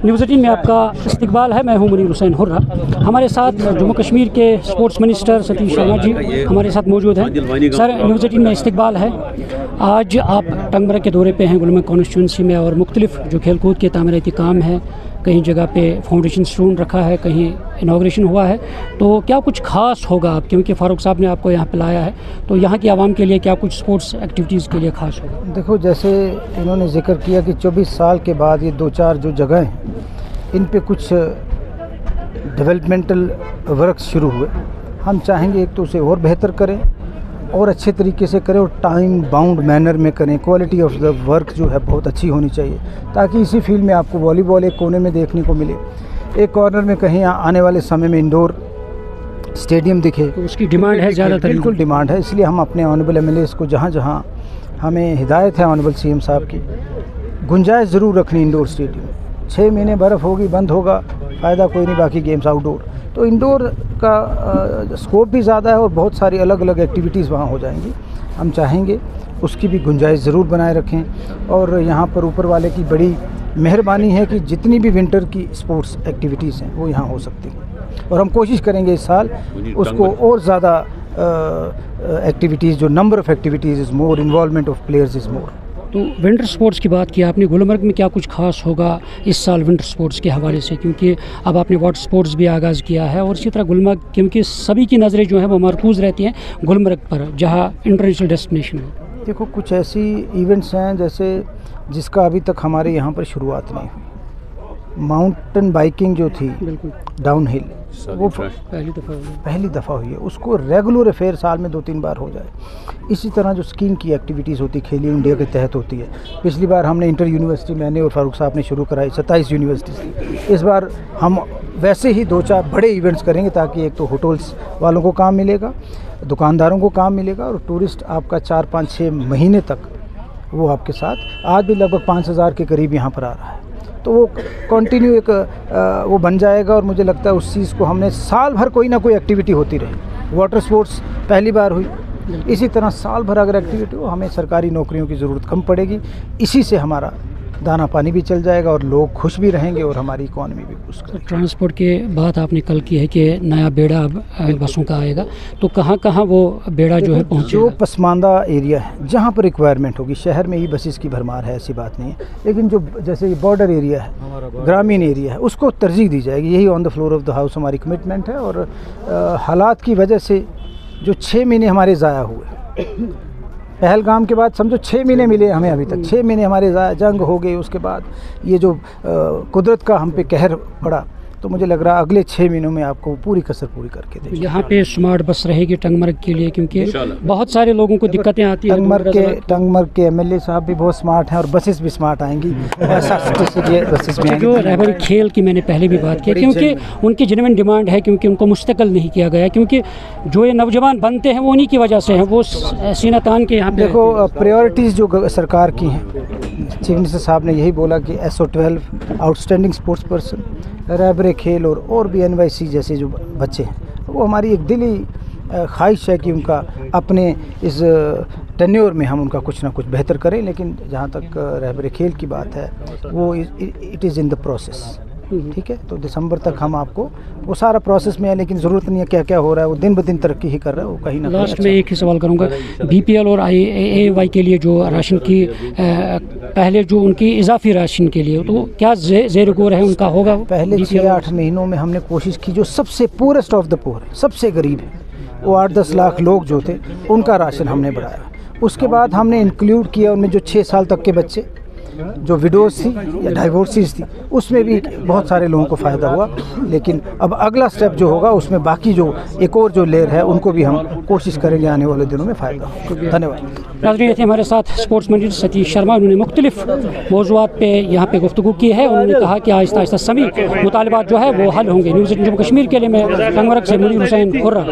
News 18 में आपका इस्तकबाल है। मैं हूं मुनीर हुसैन हुर्रा। हमारे साथ जम्मू कश्मीर के स्पोर्ट्स मिनिस्टर सतीश शर्मा जी हमारे साथ मौजूद हैं। सर, न्यूज़ 18 में इस्तकबाल है। आज आप टंगमरग के दौरे पे हैं, गुलमर्ग कॉन्स्टिट्यूंसी में, और मुख्तलिफ जो खेल कूद के तामीराती काम है, कहीं जगह पे फाउंडेशन स्टोन रखा है, कहीं इनाग्रेशन हुआ है, तो क्या कुछ ख़ास होगा आप, क्योंकि फ़ारूक साहब ने आपको यहाँ पे लाया है, तो यहाँ की आवाम के लिए क्या कुछ स्पोर्ट्स एक्टिविटीज़ के लिए ख़ास होगा? देखो, जैसे इन्होंने जिक्र किया कि 24 साल के बाद ये 2-4 जो जगह हैं इन पे कुछ डेवलपमेंटल वर्क शुरू हुए। हम चाहेंगे एक तो उसे और बेहतर करें और अच्छे तरीके से करें और टाइम बाउंड मैनर में करें। क्वालिटी ऑफ द वर्क जो है बहुत अच्छी होनी चाहिए, ताकि इसी फील्ड में आपको वॉलीबॉल एक कोने में देखने को मिले, एक कॉर्नर में कहीं आने वाले समय में इंडोर स्टेडियम दिखे। तो उसकी डिमांड है ज़्यादातर? बिल्कुल डिमांड है। इसलिए हम अपने ऑनरेबल MLAs को जहाँ जहाँ हमें हिदायत है ऑनरेबल CM साहब की, गुंजाइश ज़रूर रखनी इंडोर स्टेडियम। 6 महीने बर्फ़ होगी, बंद होगा, फ़ायदा कोई नहीं, बाकी गेम्स आउटडोर। तो इंडोर का स्कोप भी ज़्यादा है और बहुत सारी अलग अलग एक्टिविटीज़ वहाँ हो जाएंगी। हम चाहेंगे उसकी भी गुंजाइश ज़रूर बनाए रखें। और यहाँ पर ऊपर वाले की बड़ी मेहरबानी है कि जितनी भी विंटर की स्पोर्ट्स एक्टिविटीज़ हैं वो यहाँ हो सकती हैं, और हम कोशिश करेंगे इस साल उसको और ज़्यादा एक्टिविटीज़, जो number of activities is more, involvement of players is more. तो विंटर स्पोर्ट्स की बात की आपने, गुलमर्ग में क्या कुछ खास होगा इस साल विंटर स्पोर्ट्स के हवाले से, क्योंकि अब आपने वाटर स्पोर्ट्स भी आगाज़ किया है, और इसी तरह गुलमर्ग, क्योंकि सभी की नज़रें जो हैं वो मरकूज़ रहती हैं गुलमर्ग पर, जहां इंटरनेशनल डेस्टिनेशन है। देखो, कुछ ऐसी इवेंट्स हैं जैसे जिसका अभी तक हमारे यहाँ पर शुरुआत नहीं हुई। माउंटेन बाइकिंग जो थी, बिल्कुल डाउन हिल, वो पहली दफ़ा हुई है। उसको रेगुलर अफेयर साल में 2-3 बार हो जाए। इसी तरह जो स्कीइंग की एक्टिविटीज़ होती, खेलो इंडिया के तहत होती है। पिछली बार हमने इंटर यूनिवर्सिटी, मैंने और फारूक साहब ने शुरू कराई, 27 यूनिवर्सिटीज़ थी। इस बार हम वैसे ही 2-4 बड़े इवेंट्स करेंगे, ताकि एक तो होटल्स वालों को काम मिलेगा, दुकानदारों को काम मिलेगा, और टूरिस्ट आपका 4-5-6 महीने तक वो आपके साथ। आज भी लगभग 5000 के करीब यहाँ पर आ रहा है, तो वो कंटिन्यू एक वो बन जाएगा। और मुझे लगता है उस चीज़ को हमने साल भर कोई ना कोई एक्टिविटी होती रहे। वाटर स्पोर्ट्स पहली बार हुई, इसी तरह साल भर अगर एक्टिविटी हो, हमें सरकारी नौकरियों की ज़रूरत कम पड़ेगी। इसी से हमारा दाना पानी भी चल जाएगा और लोग खुश भी रहेंगे और हमारी इकॉनमी भी खुश। ट्रांसपोर्ट के बात आपने कल की है कि नया बेड़ा अब बसों का आएगा, तो कहाँ कहाँ वो बेड़ा जो है पहुँचेगा? जो पसमानदा एरिया है, जहाँ पर रिक्वायरमेंट होगी, शहर में ही बसेस की भरमार है, ऐसी बात नहीं है, लेकिन जो जैसे बॉर्डर एरिया है, ग्रामीण एरिया है, उसको तरजीह दी जाएगी। यही on the floor of the house हमारी कमिटमेंट है। और हालात की वजह से जो 6 महीने हमारे ज़ाया हुए, पहलगाम के बाद समझो 6 महीने मिले हमें, अभी तक 6 महीने हमारे जंग हो गई, उसके बाद ये जो कुदरत का हम पे कहर पड़ा, तो मुझे लग रहा है अगले 6 महीनों में आपको पूरी कसर पूरी करके देंगे। यहाँ पे स्मार्ट बस रहेगी टंगमर्ग के लिए, क्योंकि बहुत सारे लोगों को दिक्कतें आती हैं। टंगमर्ग के MLA साहब भी बहुत स्मार्ट हैं और बसेस भी स्मार्ट आएंगी। बसेस में जो रहबरी खेल की मैंने पहले भी बात की, क्योंकि उनकी जेन्युइन डिमांड है, क्योंकि उनको मुस्तकिल नहीं किया गया, क्योंकि जो ये नौजवान बनते हैं वो उन्हीं की वजह से हैं, वो सीना तान के यहाँ पे। देखो, प्रायोरिटीज़ जो सरकार की हैं, चीफ मिनिस्टर साहब ने यही बोला कि SO12 आउटस्टैंडिंग स्पोर्ट्स पर्सन, रहबरे खेल और भी NYC जैसे जो बच्चे हैं, वो हमारी एक दिली ख्वाहिश है कि उनका अपने इस टेन्योर में हम उनका कुछ ना कुछ बेहतर करें। लेकिन जहाँ तक रहबरे खेल की बात है, वो it is in the process, ठीक है। तो दिसंबर तक हम आपको, वो सारा प्रोसेस में है, लेकिन ज़रूरत नहीं है क्या क्या हो रहा है, वो दिन ब दिन तरक्की ही कर रहा है, वो कहीं ना कहीं। लास्ट में एक ही सवाल करूँगा, BPL और AAY के लिए जो राशन की पहले जो उनकी इजाफी राशन के लिए, तो क्या ज़ेर गौर है उनका होगा? पहले 6-8 महीनों में हमने कोशिश की, जो सबसे पूरेस्ट ऑफ द पुअर, सबसे गरीब है, वो 8-10 लाख लोग जो थे, उनका राशन हमने बढ़ाया। उसके बाद हमने इंक्लूड किया उनमें जो 6 साल तक के बच्चे, जो विडोज़ थी या डाइवोर्सिस थी, उसमें भी बहुत सारे लोगों को फ़ायदा हुआ। लेकिन अब अगला स्टेप जो होगा, उसमें बाकी जो एक और जो लेयर है, उनको भी हम कोशिश करेंगे आने वाले दिनों में फ़ायदा हो। धन्यवाद। नाज़रीन, थे हमारे साथ स्पोर्ट्स मिनिस्टर सतीश शर्मा। उन्होंने मुख्तलिफ मौज़ूआत पे यहाँ पे गुफ्तगू की है। उन्होंने कहा कि आहिस्ता आहिस्ता सभी मुतालबात जो है वो हल होंगे। न्यूज़ 18 जम्मू कश्मीर के लिए मैं टंगमरग से मुनीर हुसैन हुर्रा।